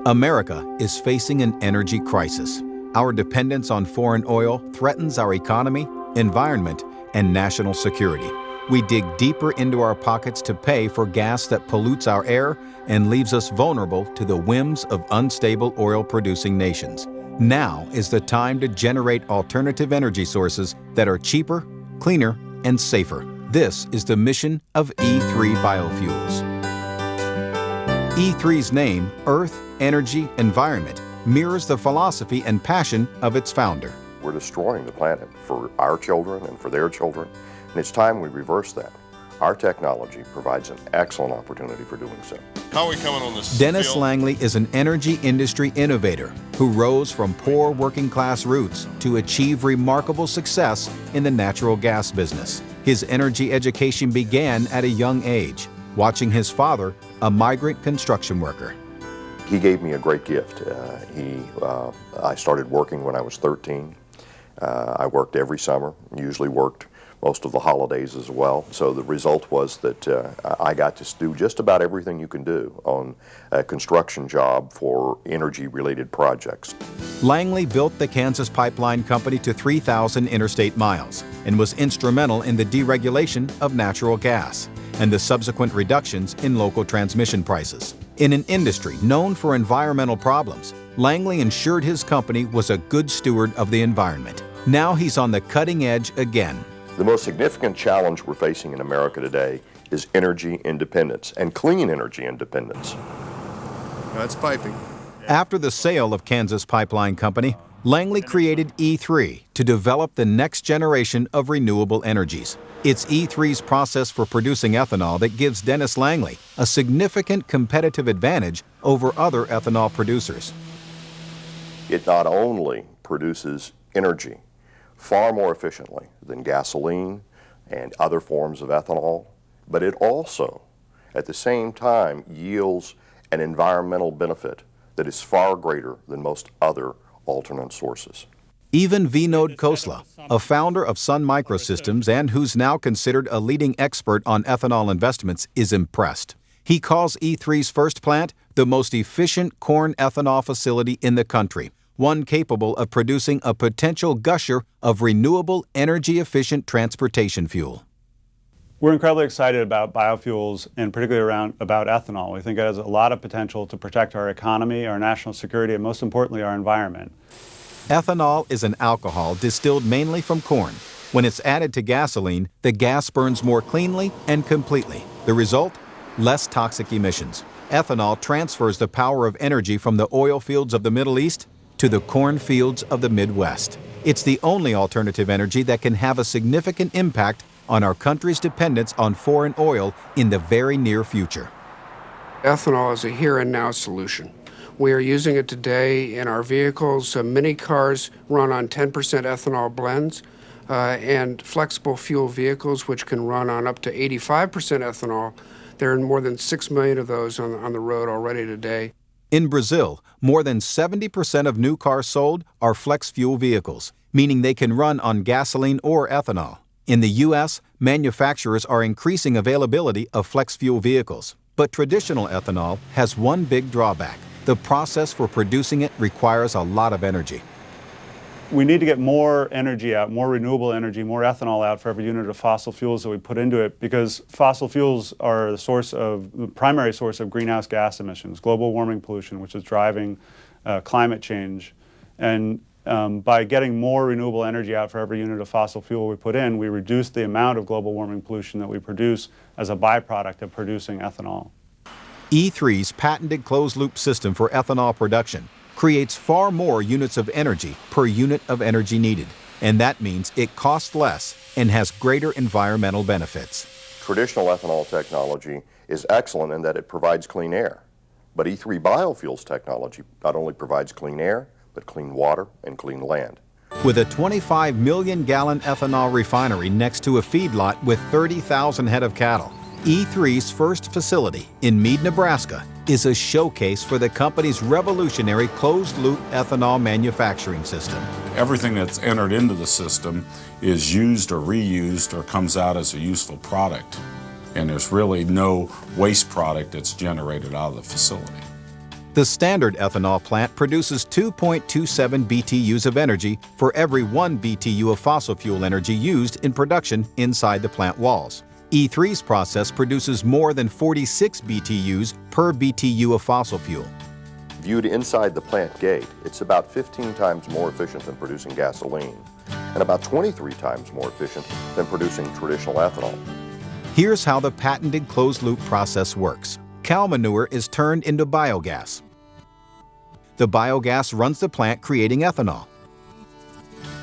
America is facing an energy crisis. Our dependence on foreign oil threatens our economy, environment, and national security. We dig deeper into our pockets to pay for gas that pollutes our air and leaves us vulnerable to the whims of unstable oil-producing nations. Now is the time to generate alternative energy sources that are cheaper, cleaner, and safer. This is the mission of E3 Biofuels. E3's name, Earth, Energy, Environment, mirrors the philosophy and passion of its founder. We're destroying the planet for our children and for their children, and it's time we reverse that. Our technology provides an excellent opportunity for doing so. How are we coming on this? Dennis Langley is an energy industry innovator who rose from poor working-class roots to achieve remarkable success in the natural gas business. His energy education began at a young age, watching his father, a migrant construction worker. He gave me a great gift. I started working when I was 13. I worked every summer, usually worked most of the holidays as well. So the result was that I got to do just about everything you can do on a construction job for energy-related projects. Langley built the Kansas Pipeline Company to 3,000 interstate miles and was instrumental in the deregulation of natural gas and the subsequent reductions in local transmission prices. In an industry known for environmental problems, Langley ensured his company was a good steward of the environment. Now he's on the cutting edge again. The most significant challenge we're facing in America today is energy independence and clean energy independence. That's piping. After the sale of Kansas Pipeline Company, Langley created E3 to develop the next generation of renewable energies. It's E3's process for producing ethanol that gives Dennis Langley a significant competitive advantage over other ethanol producers. It not only produces energy far more efficiently than gasoline and other forms of ethanol, but it also, at the same time, yields an environmental benefit that is far greater than most other alternate sources. Even Vinod Khosla, a founder of Sun Microsystems and who's now considered a leading expert on ethanol investments, is impressed. He calls E3's first plant the most efficient corn ethanol facility in the country, one capable of producing a potential gusher of renewable, energy-efficient transportation fuel. We're incredibly excited about biofuels and particularly about ethanol. We think it has a lot of potential to protect our economy, our national security, and most importantly, our environment. Ethanol is an alcohol distilled mainly from corn. When it's added to gasoline, the gas burns more cleanly and completely. The result? Less toxic emissions. Ethanol transfers the power of energy from the oil fields of the Middle East to the corn fields of the Midwest. It's the only alternative energy that can have a significant impact on our country's dependence on foreign oil in the very near future. Ethanol is a here and now solution. We are using it today in our vehicles. Many cars run on 10% ethanol blends, and flexible fuel vehicles, which can run on up to 85% ethanol. There are more than 6 million of those on the road already today. In Brazil, more than 70% of new cars sold are flex fuel vehicles, meaning they can run on gasoline or ethanol. In the U.S., manufacturers are increasing availability of flex fuel vehicles. But traditional ethanol has one big drawback. The process for producing it requires a lot of energy. We need to get more energy out, more renewable energy, more ethanol out for every unit of fossil fuels that we put into it, because fossil fuels are the primary source of greenhouse gas emissions, global warming pollution, which is driving climate change. And by getting more renewable energy out for every unit of fossil fuel we put in, we reduce the amount of global warming pollution that we produce as a byproduct of producing ethanol. E3's patented closed-loop system for ethanol production creates far more units of energy per unit of energy needed, and that means it costs less and has greater environmental benefits. Traditional ethanol technology is excellent in that it provides clean air, but E3 Biofuels technology not only provides clean air, but clean water and clean land. With a 25 million gallon ethanol refinery next to a feedlot with 30,000 head of cattle, E3's first facility in Meade, Nebraska, is a showcase for the company's revolutionary closed-loop ethanol manufacturing system. Everything that's entered into the system is used or reused or comes out as a useful product, and there's really no waste product that's generated out of the facility. The standard ethanol plant produces 2.27 BTUs of energy for every 1 BTU of fossil fuel energy used in production inside the plant walls. E3's process produces more than 46 BTUs per BTU of fossil fuel. Viewed inside the plant gate, it's about 15 times more efficient than producing gasoline, and about 23 times more efficient than producing traditional ethanol. Here's how the patented closed-loop process works. Cow manure is turned into biogas. The biogas runs the plant, creating ethanol.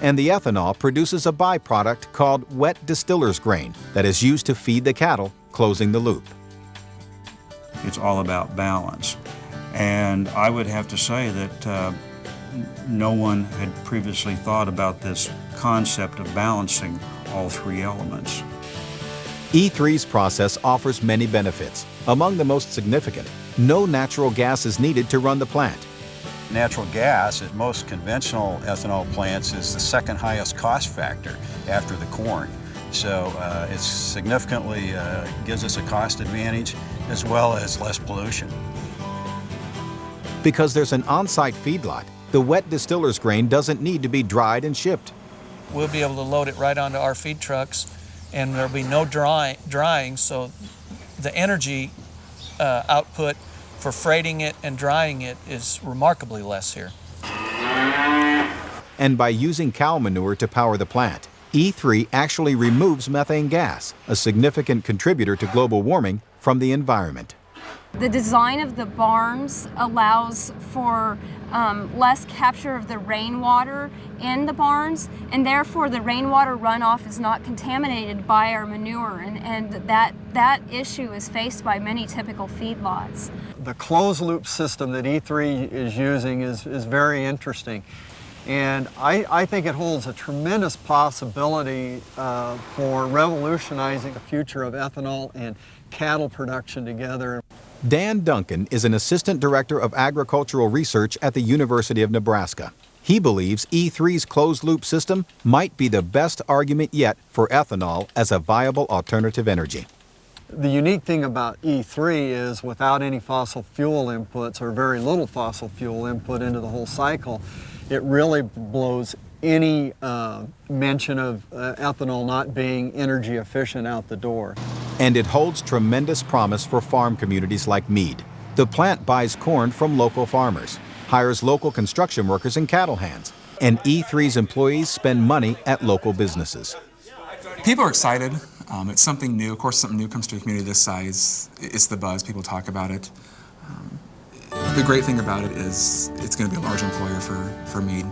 And the ethanol produces a byproduct called wet distiller's grain that is used to feed the cattle, closing the loop. It's all about balance. And I would have to say that no one had previously thought about this concept of balancing all three elements. E3's process offers many benefits. Among the most significant, no natural gas is needed to run the plant. Natural gas at most conventional ethanol plants is the second highest cost factor after the corn. So it significantly gives us a cost advantage as well as less pollution. Because there's an on-site feedlot, the wet distiller's grain doesn't need to be dried and shipped. We'll be able to load it right onto our feed trucks, and there'll be no drying, so the energy output for freighting it and drying it is remarkably less here. And by using cow manure to power the plant, E3 actually removes methane gas, a significant contributor to global warming, from the environment. The design of the barns allows for less capture of the rainwater in the barns, and therefore the rainwater runoff is not contaminated by our manure, and that issue is faced by many typical feedlots. The closed-loop system that E3 is using is very interesting, and I think it holds a tremendous possibility for revolutionizing the future of ethanol and cattle production together. Dan Duncan is an assistant director of agricultural research at the University of Nebraska. He believes E3's closed-loop system might be the best argument yet for ethanol as a viable alternative energy. The unique thing about E3 is without any fossil fuel inputs or very little fossil fuel input into the whole cycle, it really blows any mention of ethanol not being energy efficient out the door. And it holds tremendous promise for farm communities like Meade. The plant buys corn from local farmers, hires local construction workers and cattle hands, and E3's employees spend money at local businesses. People are excited. It's something new. Of course, something new comes to a community this size. It's the buzz. People talk about it. The great thing about it is it's going to be a large employer for Meade.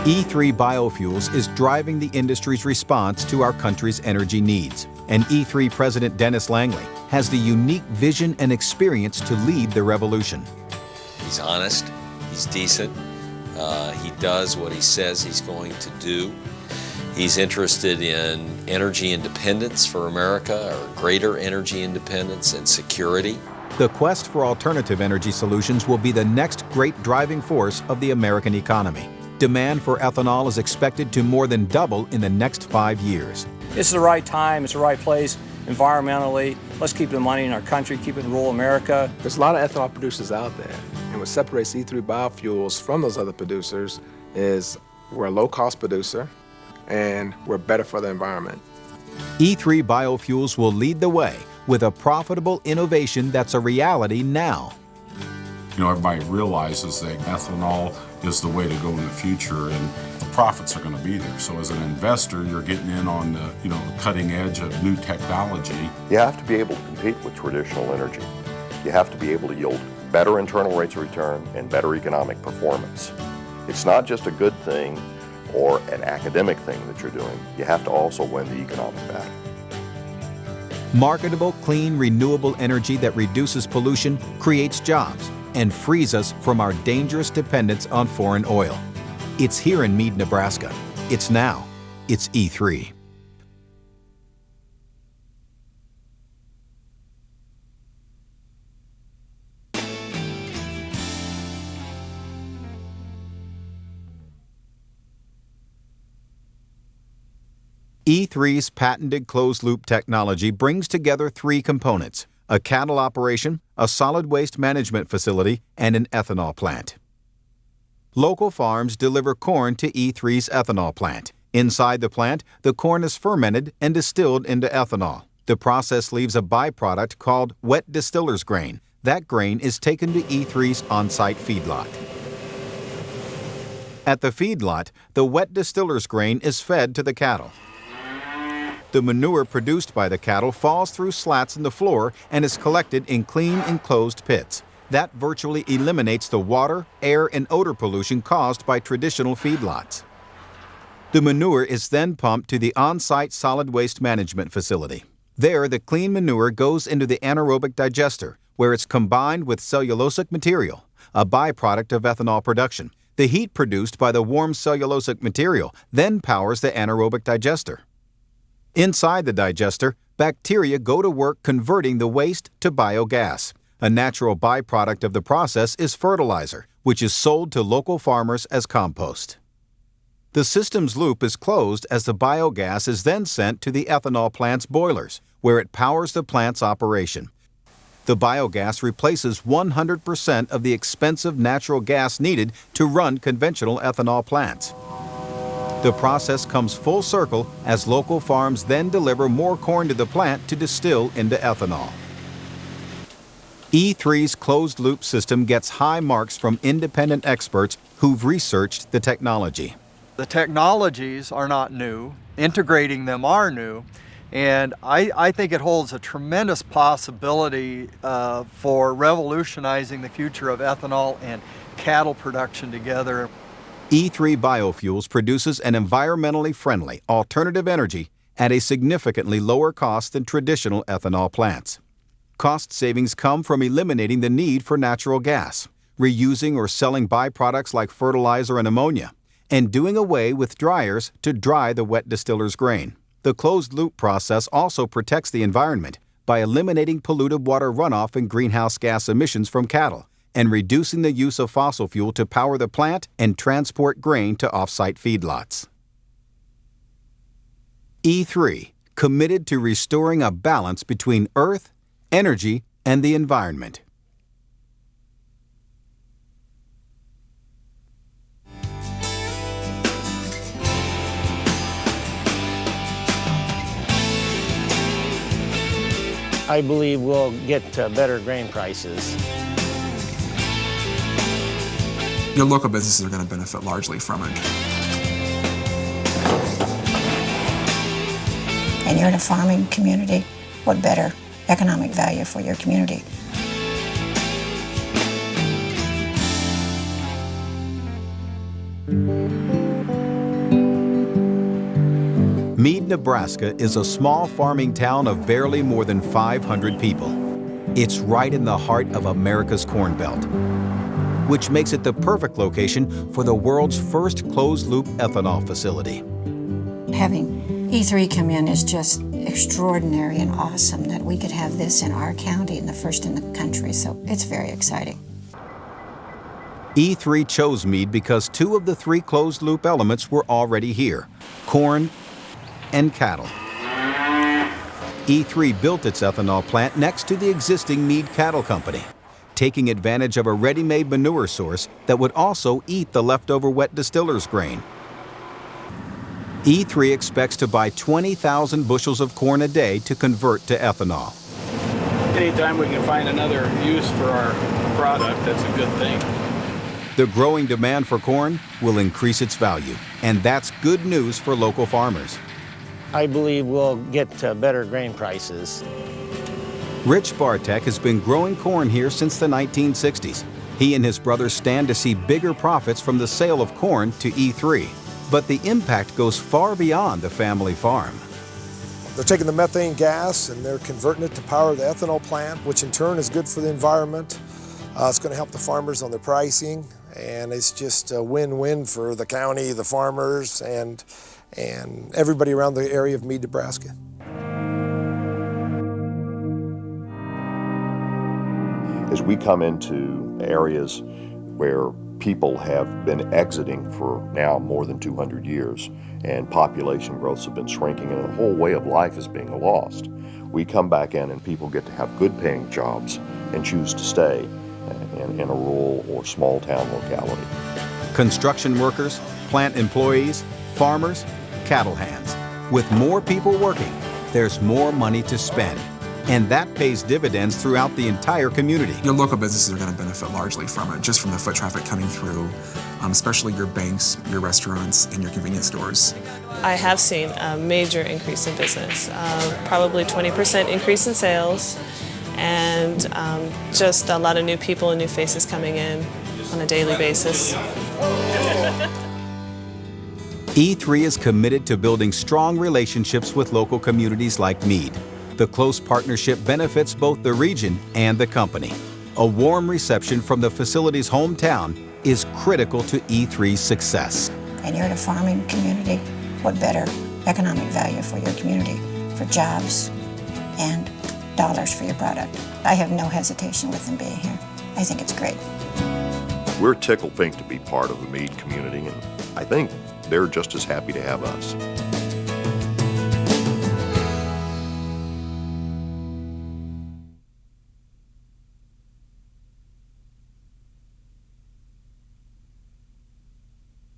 E3 Biofuels is driving the industry's response to our country's energy needs. And E3 President Dennis Langley has the unique vision and experience to lead the revolution. He's honest, he's decent, he does what he says he's going to do. He's interested in energy independence for America, or greater energy independence and security. The quest for alternative energy solutions will be the next great driving force of the American economy. Demand for ethanol is expected to more than double in the next 5 years. This is the right time, it's the right place environmentally. Let's keep the money in our country, keep it in rural America. There's a lot of ethanol producers out there, and what separates E3 Biofuels from those other producers is we're a low-cost producer and we're better for the environment. E3 Biofuels will lead the way with a profitable innovation that's a reality now. You know, everybody realizes that ethanol is the way to go in the future, and the profits are going to be there. So as an investor, you're getting in on the, cutting edge of new technology. You have to be able to compete with traditional energy. You have to be able to yield better internal rates of return and better economic performance. It's not just a good thing or an academic thing that you're doing. You have to also win the economic battle. Marketable, clean, renewable energy that reduces pollution, creates jobs, and frees us from our dangerous dependence on foreign oil. It's here in Meade, Nebraska. It's now. It's E3. E3's patented closed-loop technology brings together three components: a cattle operation, a solid waste management facility, and an ethanol plant. Local farms deliver corn to E3's ethanol plant. Inside the plant, the corn is fermented and distilled into ethanol. The process leaves a byproduct called wet distiller's grain. That grain is taken to E3's on-site feedlot. At the feedlot, the wet distiller's grain is fed to the cattle. The manure produced by the cattle falls through slats in the floor and is collected in clean, enclosed pits. That virtually eliminates the water, air, and odor pollution caused by traditional feedlots. The manure is then pumped to the on-site solid waste management facility. There, the clean manure goes into the anaerobic digester, where it's combined with cellulosic material, a byproduct of ethanol production. The heat produced by the warm cellulosic material then powers the anaerobic digester. Inside the digester, bacteria go to work converting the waste to biogas. A natural byproduct of the process is fertilizer, which is sold to local farmers as compost. The system's loop is closed as the biogas is then sent to the ethanol plant's boilers, where it powers the plant's operation. The biogas replaces 100% of the expensive natural gas needed to run conventional ethanol plants. The process comes full circle as local farms then deliver more corn to the plant to distill into ethanol. E3's closed-loop system gets high marks from independent experts who've researched the technology. The technologies are not new, integrating them are new, and I think it holds a tremendous possibility for revolutionizing the future of ethanol and cattle production together. E3 Biofuels produces an environmentally friendly alternative energy at a significantly lower cost than traditional ethanol plants. Cost savings come from eliminating the need for natural gas, reusing or selling byproducts like fertilizer and ammonia, and doing away with dryers to dry the wet distiller's grain. The closed-loop process also protects the environment by eliminating polluted water runoff and greenhouse gas emissions from cattle, and reducing the use of fossil fuel to power the plant and transport grain to off-site feedlots. E3, committed to restoring a balance between earth, energy, and the environment. I believe we'll get better grain prices. Your local businesses are going to benefit largely from it. And you're in a farming community, what better economic value for your community? Mead, Nebraska is a small farming town of barely more than 500 people. It's right in the heart of America's Corn Belt, which makes it the perfect location for the world's first closed-loop ethanol facility. Having E3 come in is just extraordinary and awesome that we could have this in our county and the first in the country, so it's very exciting. E3 chose Mead because 2 of the 3 closed-loop elements were already here: corn and cattle. E3 built its ethanol plant next to the existing Mead Cattle Company, taking advantage of a ready-made manure source that would also eat the leftover wet distiller's grain. E3 expects to buy 20,000 bushels of corn a day to convert to ethanol. Anytime we can find another use for our product, that's a good thing. The growing demand for corn will increase its value, and that's good news for local farmers. I believe we'll get better grain prices. Rich Bartek has been growing corn here since the 1960s. He and his brother stand to see bigger profits from the sale of corn to E3. But the impact goes far beyond the family farm. They're taking the methane gas and they're converting it to power the ethanol plant, which in turn is good for the environment. It's going to help the farmers on their pricing, and it's just a win-win for the county, the farmers, and everybody around the area of Mead, Nebraska. As we come into areas where people have been exiting for now more than 200 years, and population growths have been shrinking, and a whole way of life is being lost. We come back in and people get to have good paying jobs and choose to stay in a rural or small town locality. Construction workers, plant employees, farmers, cattle hands. With more people working, there's more money to spend. And that pays dividends throughout the entire community. Your local businesses are going to benefit largely from it, just from the foot traffic coming through, especially your banks, your restaurants, and your convenience stores. I have seen a major increase in business, probably 20% increase in sales, and just a lot of new people and new faces coming in on a daily basis. E3 is committed to building strong relationships with local communities like Meade. The close partnership benefits both the region and the company. A warm reception from the facility's hometown is critical to E3's success. And you're in a farming community, what better economic value for your community, for jobs and dollars for your product. I have no hesitation with them being here. I think it's great. We're tickled pink to be part of the Meade community, and I think they're just as happy to have us.